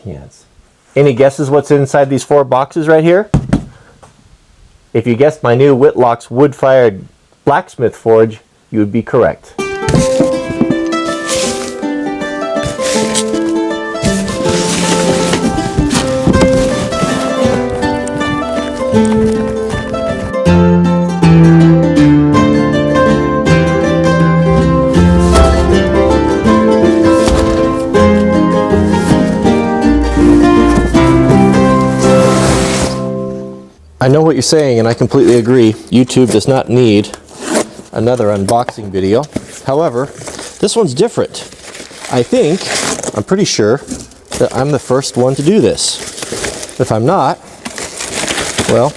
Yes. Any guesses what's inside these 4 boxes right here? If you guessed my new Whitlock's wood-fired blacksmith forge, you would be correct. I know what you're saying, and I completely agree. YouTube does not need another unboxing video. However, this one's different. I'm pretty sure that I'm the first one to do this. If I'm not, well,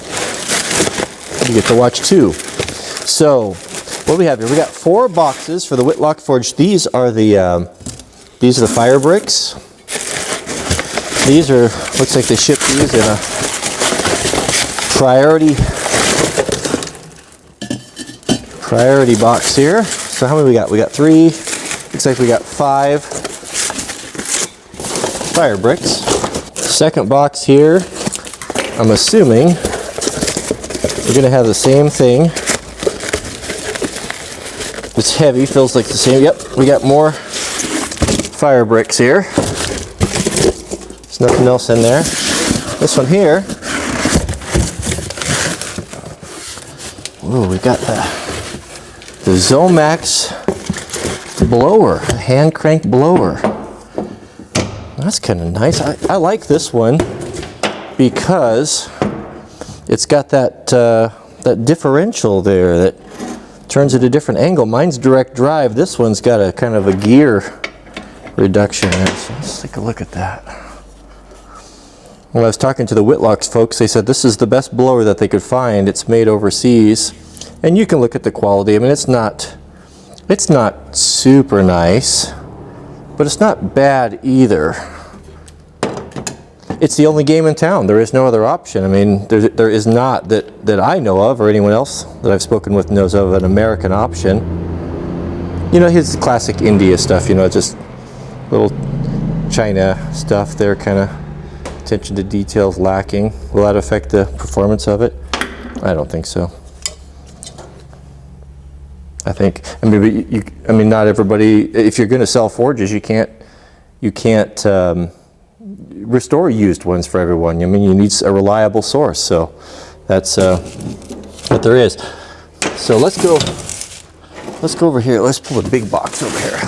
you get to watch 2. So, what do we have here? We got 4 boxes for the Whitlock forge. These are the fire bricks. These are, looks like they ship these in a priority box here. So how many we got? We got 3. Looks like we got 5 fire bricks. Second box here, I'm assuming we're going to have the same thing. It's heavy, feels like the same. Yep, we got more fire bricks here. There's nothing else in there. This one here, ooh, we got the Zomax blower, a hand crank blower. That's kind of nice. I like this one because it's got that differential there that turns at a different angle. Mine's direct drive. This one's got a kind of a gear reduction in it. So let's take a look at that. When I was talking to the Whitlocks folks, they said this is the best blower that they could find. It's made overseas, and you can look at the quality. I mean, it's not super nice, but it's not bad either. It's the only game in town. There is no other option. I mean, there is not that I know of, or anyone else that I've spoken with knows of, an American option. You know, his classic India stuff, you know, just little China stuff there, kind of attention to details lacking. Will that affect the performance of it? I don't think so. I mean, not everybody, if you're going to sell forges, you can't restore used ones for everyone. I mean, you need a reliable source, so that's what there is. So let's go over here. Let's pull a big box over here.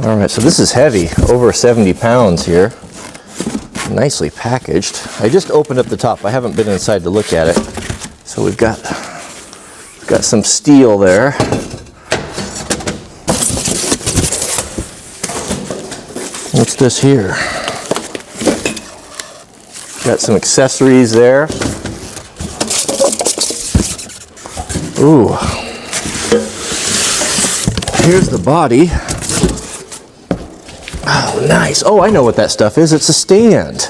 All right, so this is heavy, over 70 pounds here. Nicely packaged. I just opened up the top. I haven't been inside to look at it. So we've got some steel there. What's this here? Got some accessories there. Ooh. Here's the body. Oh, nice. Oh, I know what that stuff is. It's a stand.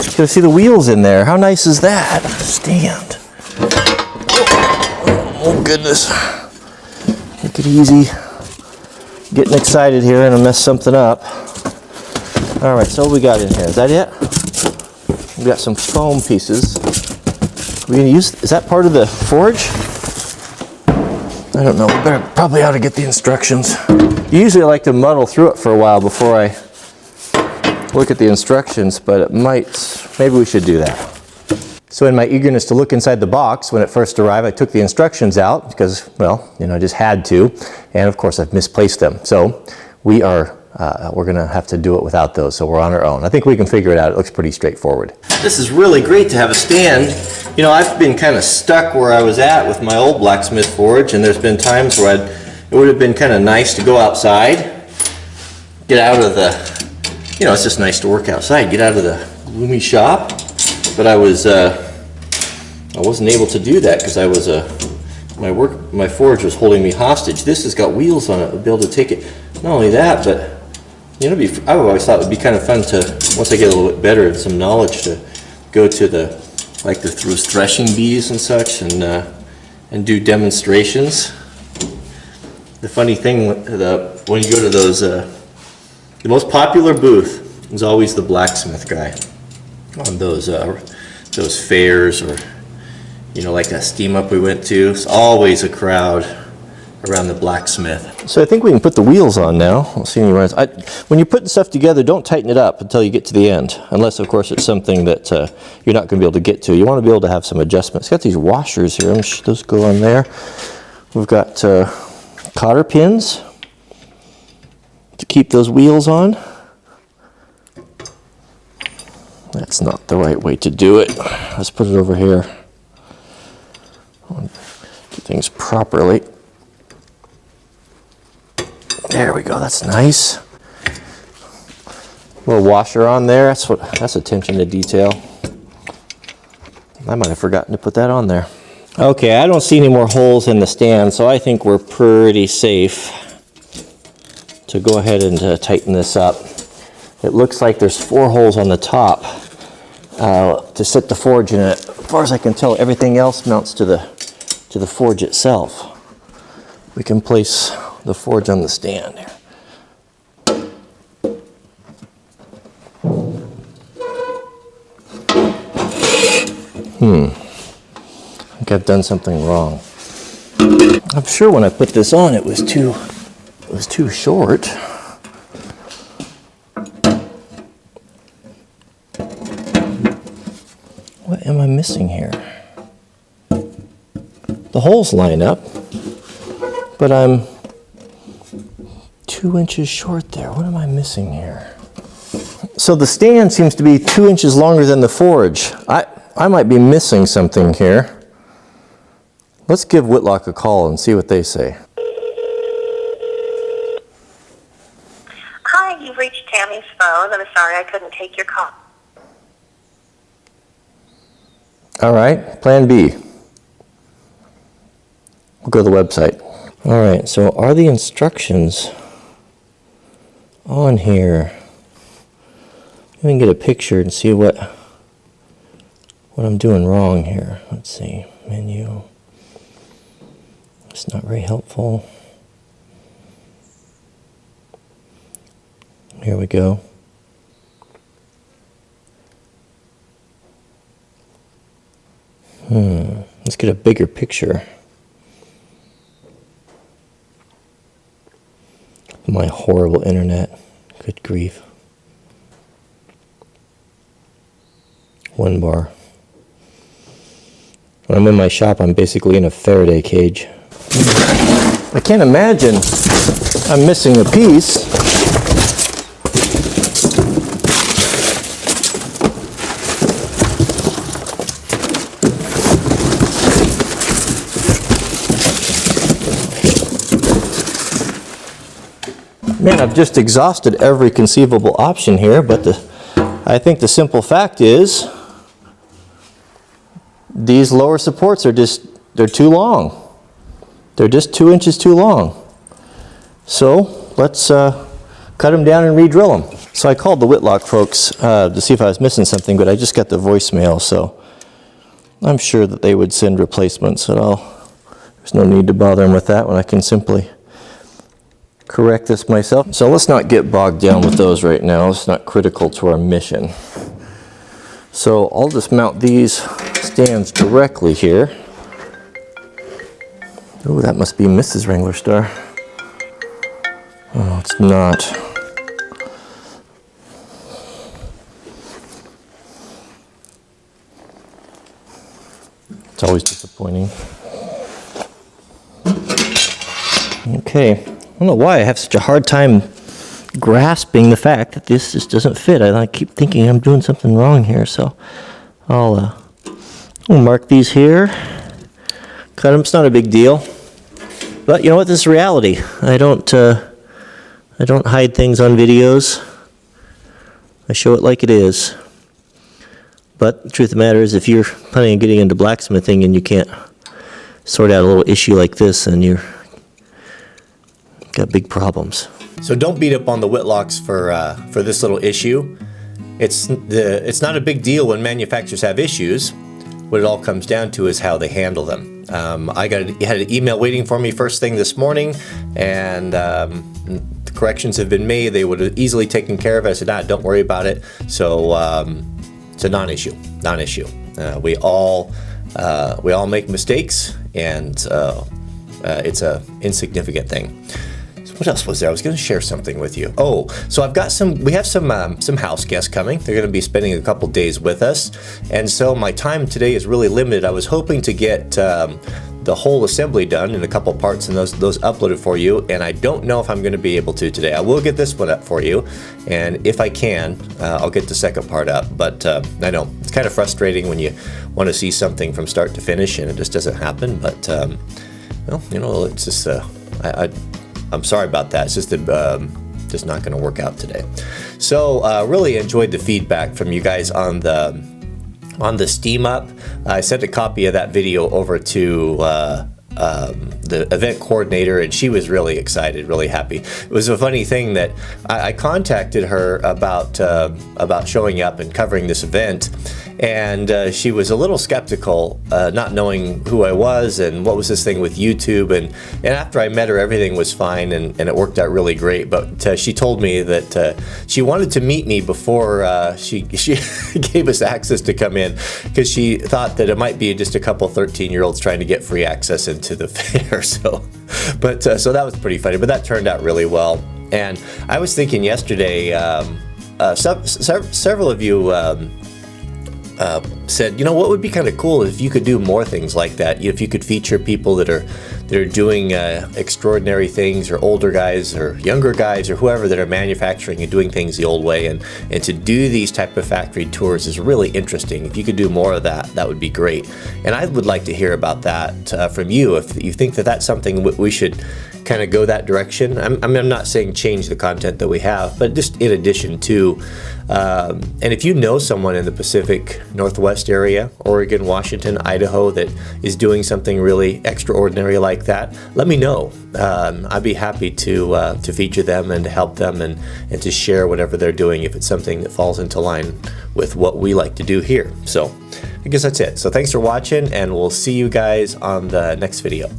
You can see the wheels in there. How nice is that? Stand. Oh, goodness. Make it easy. Getting excited here and I mess something up. All right, so what we got in here? Is that it? We got some foam pieces. We're gonna use, is that part of the forge? I don't know. We probably ought to get the instructions. Usually I like to muddle through it for a while before I look at the instructions, but it might, maybe we should do that. So in my eagerness to look inside the box when it first arrived, I took the instructions out because, well, you know, I just had to, and of course I've misplaced them. So we're gonna have to do it without those, so we're on our own. I think we can figure it out. It looks pretty straightforward. This is really great to have a stand. You know, I've been kind of stuck where I was at with my old blacksmith forge, and there's been times where it would have been kind of nice to go outside, get out of the, you know, it's just nice to work outside, get out of the gloomy shop. But I wasn't able to do that because I was my forge was holding me hostage. This has got wheels on it. I'll be able to take it. Not only that, but you know, I always thought it would be kind of fun to, once I get a little bit better and some knowledge, to go to those threshing bees and such, and do demonstrations. The funny thing, when you go to those, the most popular booth There's always the blacksmith guy on those fairs, or you know, like that steam up we went to. It's always a crowd around the blacksmith. So I think we can put the wheels on now. We'll see any runs. When you're putting stuff together, don't tighten it up until you get to the end, unless of course it's something that you're not going to be able to get to. You want to be able to have some adjustments. It's got these washers here. Those go on there. We've got cotter pins to keep those wheels on. That's not the right way to do it. Let's put it over here. Do things properly. There we go, that's nice. Little washer on there, that's attention to detail. I might have forgotten to put that on there. Okay, I don't see any more holes in the stand, so I think we're pretty safe to go ahead and tighten this up. It looks like there's 4 holes on the top to sit the forge in it. As far as I can tell, everything else mounts to the forge itself. We can place the forge on the stand here. I think I've done something wrong. I'm sure when I put this on, it was too short. What am I missing here? The holes line up, but I'm 2 inches short there. What am I missing here? So the stand seems to be 2 inches longer than the forge. I might be missing something here. Let's give Whitlock a call and see what they say. Hi, you've reached Tammy's phone. I'm sorry I couldn't take your call. All right, plan B. We'll go to the website. All right, so are the instructions on here? We can get a picture and see what I'm doing wrong here. Let's see, menu. It's not very helpful. Here we go. Let's get a bigger picture. My horrible internet. Good grief. 1 bar. When I'm in my shop, I'm basically in a Faraday cage. I can't imagine I'm missing a piece. Man, I've just exhausted every conceivable option here, but I think the simple fact is these lower supports are they're too long. They're just 2 inches too long. So let's cut them down and re-drill them. So I called the Whitlock folks to see if I was missing something, but I just got the voicemail, so I'm sure that they would send replacements. There's no need to bother them with that when I can simply correct this myself. So let's not get bogged down with those right now. It's not critical to our mission. So I'll just mount these stands directly here. Oh, that must be Mrs. Wranglerstar. Oh, it's not. It's always disappointing. Okay. I don't know why I have such a hard time grasping the fact that this just doesn't fit. I keep thinking I'm doing something wrong here, so I'll mark these here. Cut them. It's not a big deal, but you know what? This is reality. I don't hide things on videos. I show it like it is. But the truth of the matter is, if you're planning on getting into blacksmithing and you can't sort out a little issue like this, then you're got big problems. So don't beat up on the Whitlocks for this little issue. It's not a big deal when manufacturers have issues. What it all comes down to is how they handle them. I had an email waiting for me first thing this morning, and the corrections have been made. They would have easily taken care of it. I said, nah, don't worry about it. So it's a non-issue. We all make mistakes, and it's a insignificant thing. So what else was there? I was going to share something with you. Oh, so we have some house guests coming. They're going to be spending a couple days with us, and so my time today is really limited. I was hoping to get the whole assembly done in a couple parts and those uploaded for you, and I don't know if I'm going to be able to today. I will get this one up for you, and if I can, I'll get the second part up. But I know it's kind of frustrating when you want to see something from start to finish and it just doesn't happen. But well, you know, it's just I'm sorry about that. It's just just not going to work out today. So really enjoyed the feedback from you guys on the Steam Up. I sent a copy of that video over to the event coordinator, and she was really excited, really happy. It was a funny thing that I contacted her about showing up and covering this event, and she was a little skeptical, not knowing who I was and what was this thing with YouTube. And after I met her, everything was fine, and it worked out really great. But she told me that she wanted to meet me before she gave us access to come in, because she thought that it might be just a couple 13-year-olds trying to get free access into the fair. So that was pretty funny, but that turned out really well. And I was thinking yesterday, several of you said, you know, what would be kind of cool if you could do more things like that. If you could feature people that are doing extraordinary things, or older guys or younger guys or whoever that are manufacturing and doing things the old way, and to do these type of factory tours is really interesting. If you could do more of that, that would be great. And I would like to hear about that from you. If you think that that's something we should kind of go that direction. I'm not saying change the content that we have, but just in addition to, and if you know someone in the Pacific Northwest area, Oregon, Washington, Idaho, that is doing something really extraordinary like that, let me know. I'd be happy to feature them and to help them and to share whatever they're doing if it's something that falls into line with what we like to do here. So I guess that's it. So thanks for watching, and we'll see you guys on the next video.